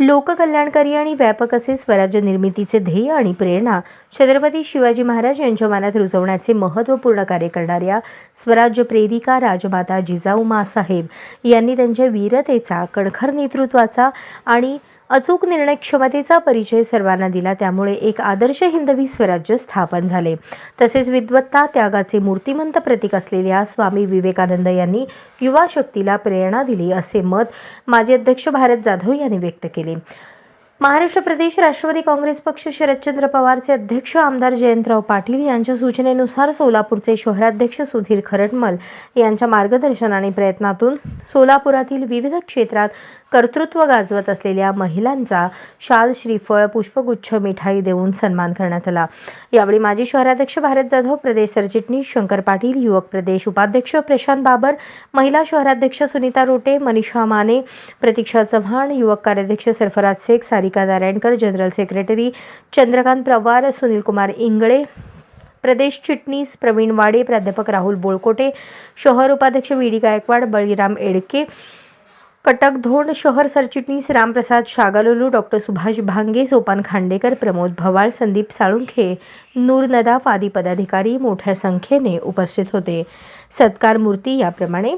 लोककल्याणकारी आणि व्यापक असे स्वराज्य निर्मितीचे ध्येय आणि प्रेरणा छत्रपती शिवाजी महाराज यांच्या मनात रुजवण्याचे महत्त्वपूर्ण कार्य करणाऱ्या स्वराज्य प्रेरिका राजमाता जिजाऊ माँसाहेब यांनी त्यांच्या वीरतेचा, कणखर नेतृत्वाचा आणि अचूक निर्णय क्षमतेचा परिचय सर्वांना दिला। त्यामुळे एक आदर्श हिंदवी स्वराज्य स्थापन झाले। तसेच विद्वत्ता, त्यागाचे मूर्तिमंत प्रतीक असलेल्या स्वामी विवेकानंद यांनी युवा शक्तीला प्रेरणा दिली, असे मत माजी अध्यक्ष भारत जाधव यांनी व्यक्त केले। महाराष्ट्र प्रदेश राष्ट्रवादी काँग्रेस पक्ष शरदचंद्र पवारचे अध्यक्ष आमदार जयंतराव पाटील यांच्या सूचनेनुसार सोलापूरचे शहराध्यक्ष सुधीर खरटमल यांच्या मार्गदर्शनाने प्रयत्नातून सोलापुरातील विविध क्षेत्रात कर्तृत्व गाजवत असलेल्या महिलांचा शाल, श्रीफळ, पुष्पगुच्छ, मिठाई देऊन सन्मान करण्यात आला। यावेळी माजी शहराध्यक्ष भारत जाधव, प्रदेश सरचिटणीस शंकर पाटील, युवक प्रदेश उपाध्यक्ष प्रशांत बाबर, महिला शहराध्यक्ष सुनीता रोटे, मनीषा माने, प्रतीक्षा चव्हाण, युवक कार्याध्यक्ष सरफराज शेख, सारिका नारायणकर, जनरल सेक्रेटरी चंद्रकांत पवार, सुनील कुमार इंगळे, प्रदेश चिटणीस प्रवीण वाडे, प्राध्यापक राहुल बोळकोटे, शहर उपाध्यक्ष वीडी गायकवाड, बळीराम एडके, कटकधोंड, शहर सरचिटणीस रामप्रसाद शागालोलू, डॉक्टर सुभाष भांगे, सोपान खांडेकर, प्रमोद भवाळ, संदीप साळुंखे, नूर नदाफ आदी पदाधिकारी मोठ्या संख्येने उपस्थित होते। सत्कार मूर्ती याप्रमाणे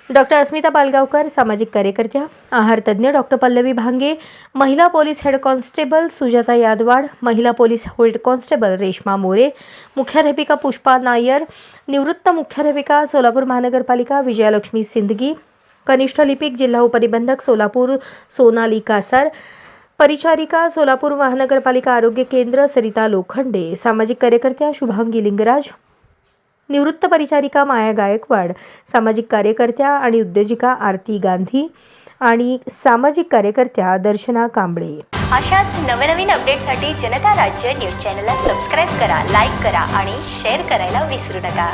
डॉक्टर अस्मिता पालगावकर, सामाजिक कार्यकर्त्या, आहार तज्ज्ञ डॉक्टर पल्लवी भांगे, महिला पोलीस हेड कॉन्स्टेबल सुजाता यादवाड, महिला police head constable Reshma More, मुख्याध्यापिका पुष्पा नायर, निवृत्त मुख्याध्यापिका सोलापूर महानगरपालिका विजयालक्ष्मी सिंदगी, कनिष्ठ लिपिक जिल्हा उपनिबंधक सोलापूर सोनाली कासार, परिचारिका सोलापूर महानगरपालिका आरोग्य केंद्र सरिता लोखंडे, सामाजिक कार्यकर्त्या शुभांगी लिंगराज, निवृत्त परिचारिका माया गायकवाड, सामाजिक कार्यकर्त्या आणि उद्योजिका आरती गांधी आणि सामाजिक कार्यकर्त्या दर्शना कांबळे। अशाच नवनवीन अपडेटसाठी जनता राज्य न्यूज चॅनलला सबस्क्राईब करा, लाईक करा आणि शेअर करायला विसरू नका।